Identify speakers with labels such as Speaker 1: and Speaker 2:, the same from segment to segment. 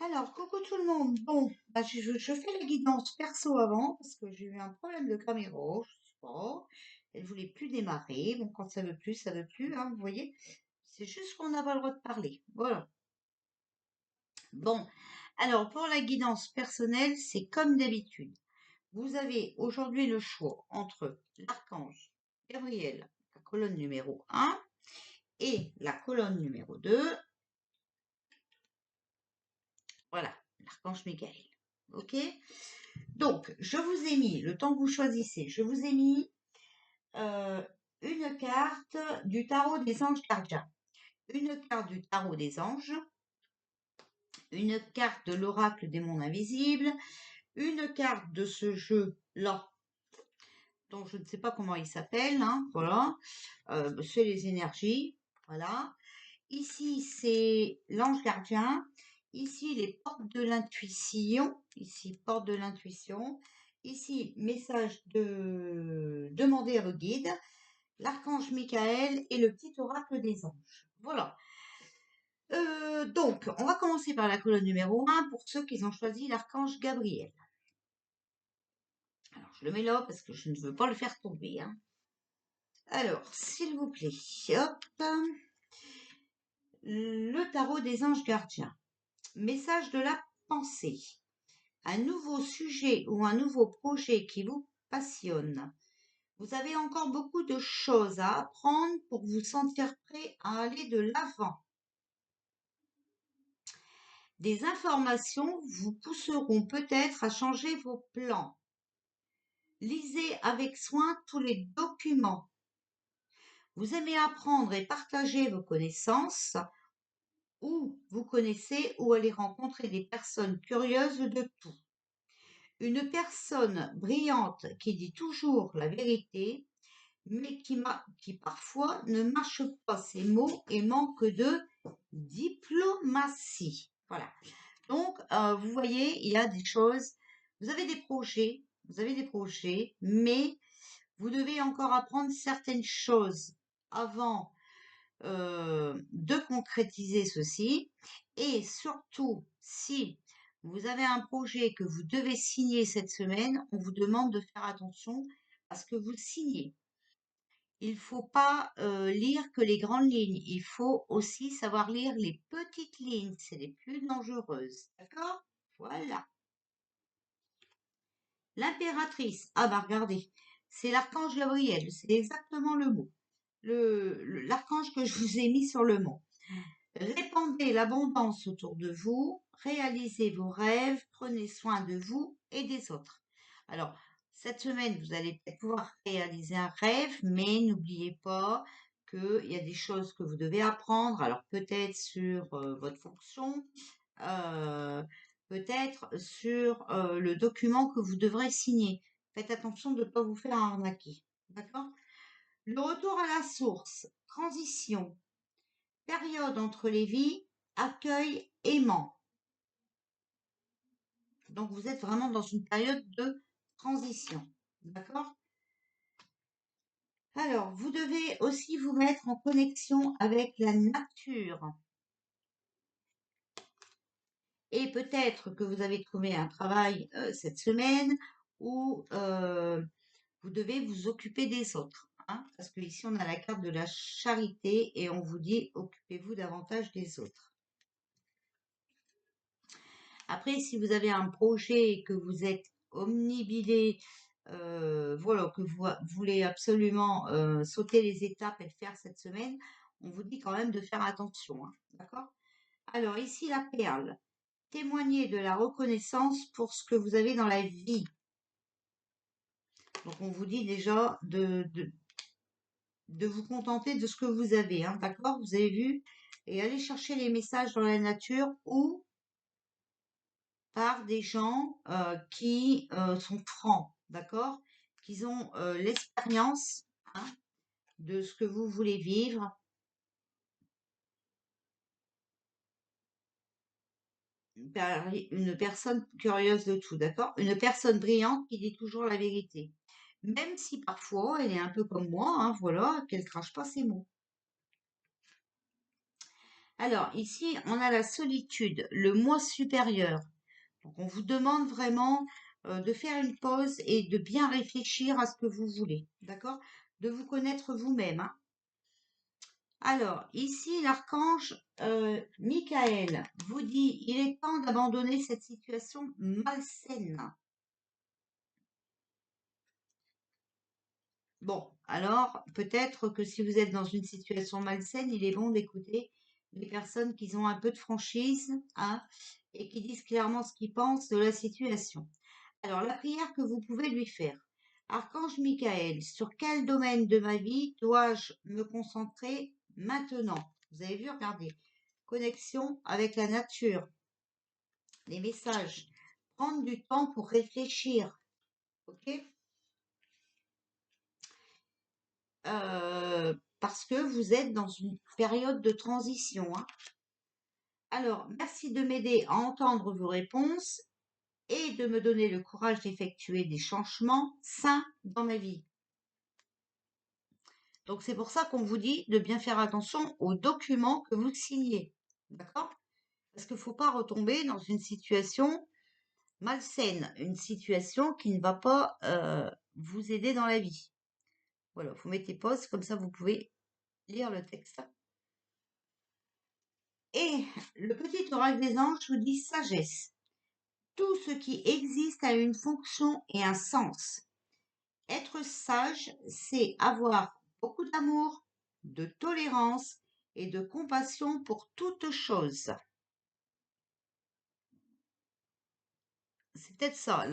Speaker 1: Alors, coucou tout le monde. Bon, bah, je fais la guidance perso avant parce que j'ai eu un problème de caméra. Je sais pas. Elle voulait plus démarrer. Bon, quand ça veut plus, hein, vous voyez. C'est juste qu'on n'a pas le droit de parler. Voilà. Bon, alors pour la guidance personnelle, c'est comme d'habitude. Vous avez aujourd'hui le choix entre l'archange Gabriel, la colonne numéro 1, et la colonne numéro 2. Voilà, l'archange Michael. OK? Donc, je vous ai mis, le temps que vous choisissez, je vous ai mis euh, une carte du tarot des anges gardiens, une carte du tarot des anges, une carte de l'oracle des mondes invisibles, une carte de ce jeu-là, dont je ne sais pas comment il s'appelle, hein, voilà, c'est les énergies, voilà. Ici, c'est l'ange gardien. Ici, les portes de l'intuition. Ici, porte de l'intuition. Ici, message de demander à vos guides. L'archange Michael et le petit oracle des anges. Voilà. Donc, on va commencer par la colonne numéro 1 pour ceux qui ont choisi l'archange Gabriel. Alors, je le mets là parce que je ne veux pas le faire tomber, hein. Alors, s'il vous plaît, hop, le tarot des anges gardiens. Message de la pensée. Un nouveau sujet ou un nouveau projet qui vous passionne. Vous avez encore beaucoup de choses à apprendre pour vous sentir prêt à aller de l'avant. Des informations vous pousseront peut-être à changer vos plans. Lisez avec soin tous les documents. Vous aimez apprendre et partager vos connaissances, ou vous connaissez ou allez rencontrer des personnes curieuses de tout. Une personne brillante qui dit toujours la vérité, mais qui parfois ne mâche pas ses mots et manque de diplomatie. Voilà. Donc, vous voyez, il y a des choses, vous avez des projets, mais vous devez encore apprendre certaines choses avant de concrétiser ceci. Et surtout, si vous avez un projet que vous devez signer cette semaine, on vous demande de faire attention à ce que vous signez. Il ne faut pas lire que les grandes lignes, il faut aussi savoir lire les petites lignes, c'est les plus dangereuses. D'accord? Voilà. L'impératrice, ah bah regardez, c'est l'archange Gabriel, c'est exactement le mot. L'archange que je vous ai mis sur le mot. Répandez l'abondance autour de vous, réalisez vos rêves, prenez soin de vous et des autres. Alors, cette semaine, vous allez peut-être pouvoir réaliser un rêve, mais n'oubliez pas qu'il y a des choses que vous devez apprendre. Alors, peut-être sur votre fonction, euh, peut-être sur le document que vous devrez signer. Faites attention de ne pas vous faire arnaquer. D'accord? Le retour à la source, transition, période entre les vies, accueil aimant. Donc vous êtes vraiment dans une période de transition. D'accord? Alors, vous devez aussi vous mettre en connexion avec la nature. Et peut-être que vous avez trouvé un travail cette semaine où vous devez vous occuper des autres. Hein, parce que ici, on a la carte de la charité et on vous dit occupez-vous davantage des autres. Après, si vous avez un projet et que vous êtes omnibilé, voilà, que vous voulez absolument sauter les étapes et le faire cette semaine, on vous dit quand même de faire attention. Hein, d'accord? Alors ici, la perle. Témoignez de la reconnaissance pour ce que vous avez dans la vie. Donc on vous dit déjà de vous contenter de ce que vous avez. Hein, d'accord? Vous avez vu? Et allez chercher les messages dans la nature ou par des gens qui sont francs, d'accord? Qui ont l'expérience, hein, de ce que vous voulez vivre. Une personne curieuse de tout, d'accord? Une personne brillante qui dit toujours la vérité. Même si parfois elle est un peu comme moi, hein, voilà, qu'elle crache pas ses mots. Alors, ici, on a la solitude, le moi supérieur. Donc, on vous demande vraiment de faire une pause et de bien réfléchir à ce que vous voulez, d'accord? De vous connaître vous-même, hein. Alors, ici, l'archange Michael vous dit, il est temps d'abandonner cette situation malsaine. Bon, alors, peut-être que si vous êtes dans une situation malsaine, il est bon d'écouter les personnes qui ont un peu de franchise, hein, et qui disent clairement ce qu'ils pensent de la situation. Alors, la prière que vous pouvez lui faire. Archange Michael, sur quel domaine de ma vie dois-je me concentrer maintenant? Vous avez vu, regardez. Connexion avec la nature, les messages. Prendre du temps pour réfléchir. Ok? Parce que vous êtes dans une période de transition, hein. Alors, merci de m'aider à entendre vos réponses et de me donner le courage d'effectuer des changements sains dans ma vie. Donc, c'est pour ça qu'on vous dit de bien faire attention aux documents que vous signez. D'accord? Parce qu'il ne faut pas retomber dans une situation malsaine, une situation qui ne va pas vous aider dans la vie. Voilà, vous mettez pause, comme ça vous pouvez lire le texte. Et le petit oracle des anges vous dit sagesse. Tout ce qui existe a une fonction et un sens. Être sage, c'est avoir beaucoup d'amour, de tolérance et de compassion pour toute chose. C'est peut-être ça,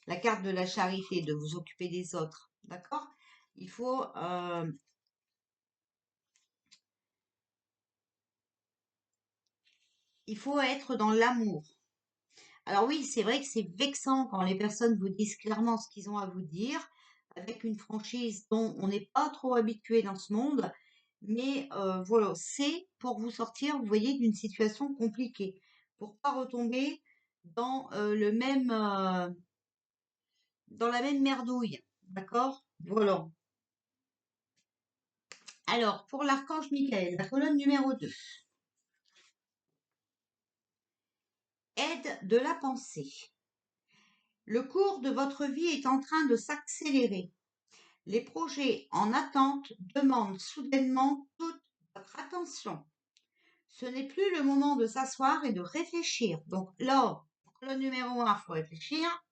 Speaker 1: la carte de la charité, de vous occuper des autres. D'accord? Il faut être dans l'amour. Alors oui, c'est vrai que c'est vexant quand les personnes vous disent clairement ce qu'ils ont à vous dire, avec une franchise dont on n'est pas trop habitué dans ce monde. Mais voilà, c'est pour vous sortir, vous voyez, d'une situation compliquée, pour pas retomber dans dans la même merdouille, d'accord? Voilà. Alors, pour l'archange Michael, la colonne numéro 2, aide de la pensée. Le cours de votre vie est en train de s'accélérer. Les projets en attente demandent soudainement toute votre attention. Ce n'est plus le moment de s'asseoir et de réfléchir. Donc là, le numéro 1, il faut réfléchir.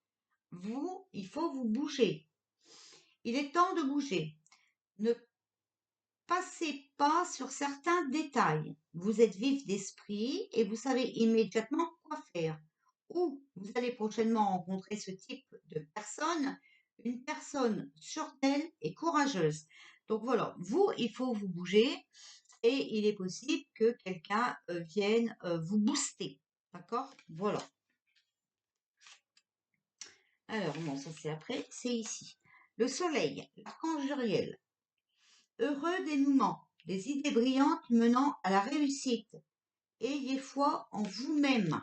Speaker 1: Il faut vous bouger. Il est temps de bouger. Ne passez pas sur certains détails. Vous êtes vif d'esprit et vous savez immédiatement quoi faire. Ou vous allez prochainement rencontrer ce type de personne, une personne sûre d'elle et courageuse. Donc voilà, il faut vous bouger et il est possible que quelqu'un vienne vous booster. D'accord? Voilà. Alors, non, ça c'est après, c'est ici. Le soleil, l'archange Uriel. Heureux dénouement, des idées brillantes menant à la réussite. Ayez foi en vous-même.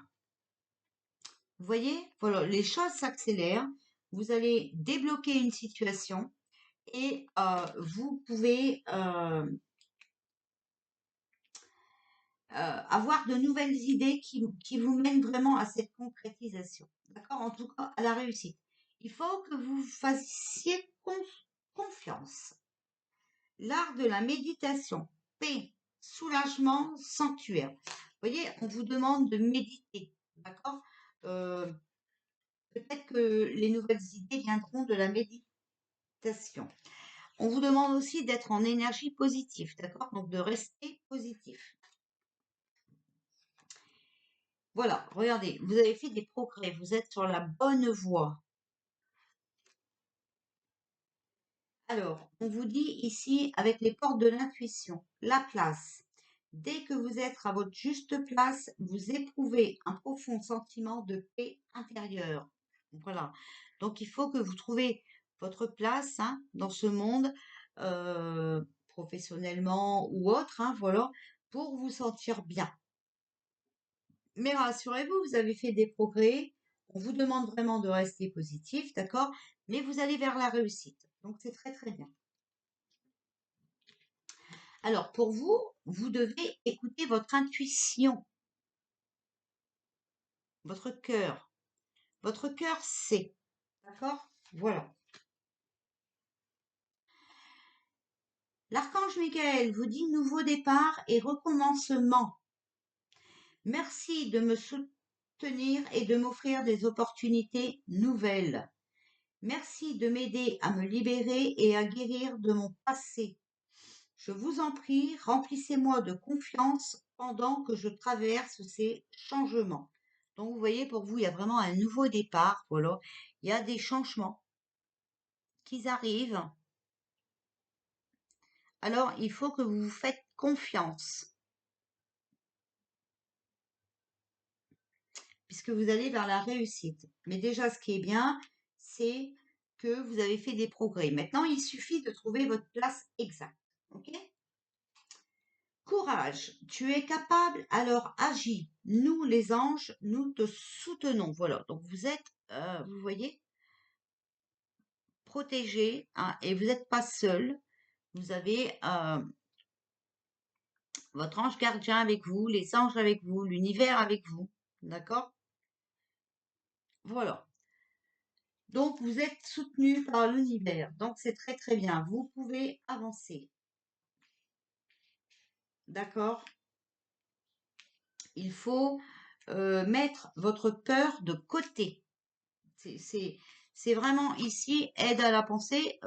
Speaker 1: Vous voyez, voilà, les choses s'accélèrent. Vous allez débloquer une situation et vous pouvez avoir de nouvelles idées qui vous mènent vraiment à cette concrétisation. D'accord? En tout cas, à la réussite. Il faut que vous fassiez confiance. L'art de la méditation, paix, soulagement, sanctuaire. Vous voyez, on vous demande de méditer. D'accord? Peut-être que les nouvelles idées viendront de la méditation. On vous demande aussi d'être en énergie positive. D'accord? Donc de rester positif. Voilà, regardez, vous avez fait des progrès, vous êtes sur la bonne voie. Alors, on vous dit ici, avec les portes de l'intuition, la place. Dès que vous êtes à votre juste place, vous éprouvez un profond sentiment de paix intérieure. Voilà. Donc, il faut que vous trouviez votre place, hein, dans ce monde, professionnellement ou autre, hein, voilà, pour vous sentir bien. Mais rassurez-vous, vous avez fait des progrès. On vous demande vraiment de rester positif, d'accord? Mais vous allez vers la réussite. Donc, c'est très, très bien. Alors, pour vous, vous devez écouter votre intuition, votre cœur. Votre cœur sait. D'accord? Voilà. L'archange Michael vous dit nouveau départ et recommencement. Merci de me soutenir et de m'offrir des opportunités nouvelles. Merci de m'aider à me libérer et à guérir de mon passé. Je vous en prie, remplissez-moi de confiance pendant que je traverse ces changements. Donc, vous voyez, pour vous, il y a vraiment un nouveau départ. Voilà. Il y a des changements qui arrivent. Alors, il faut que vous vous faites confiance, puisque vous allez vers la réussite. Mais déjà, ce qui est bien, c'est que vous avez fait des progrès. Maintenant, il suffit de trouver votre place exacte. OK? Courage, tu es capable, alors agis. Nous, les anges, nous te soutenons. Voilà, donc vous êtes, vous voyez, protégé, hein, et vous n'êtes pas seul. Vous avez votre ange gardien avec vous, les anges avec vous, l'univers avec vous. D'accord? Voilà. Donc, vous êtes soutenu par l'univers. Donc, c'est très, très bien. Vous pouvez avancer. D'accord? Il faut mettre votre peur de côté. C'est vraiment ici, aide à la pensée,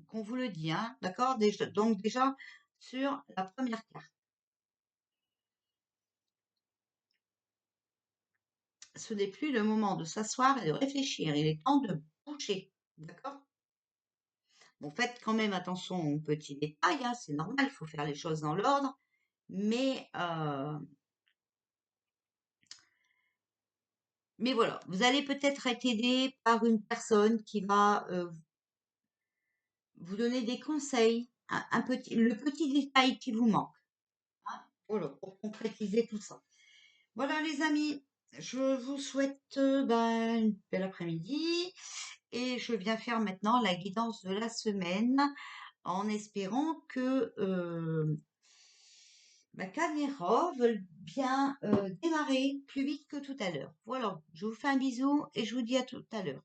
Speaker 1: qu'on vous le dit, hein, d'accord? Donc déjà, sur la première carte. Ce n'est plus le moment de s'asseoir et de réfléchir, il est temps de bouger, d'accord? Bon, faites quand même attention aux petits détails, hein, c'est normal, il faut faire les choses dans l'ordre, mais voilà, vous allez peut-être être aidé par une personne qui va vous donner des conseils, le petit détail qui vous manque, hein, voilà, pour concrétiser tout ça. Voilà les amis, je vous souhaite une belle après-midi et je viens faire maintenant la guidance de la semaine en espérant que ma caméra veuille bien démarrer plus vite que tout à l'heure. Voilà, je vous fais un bisou et je vous dis à tout à l'heure.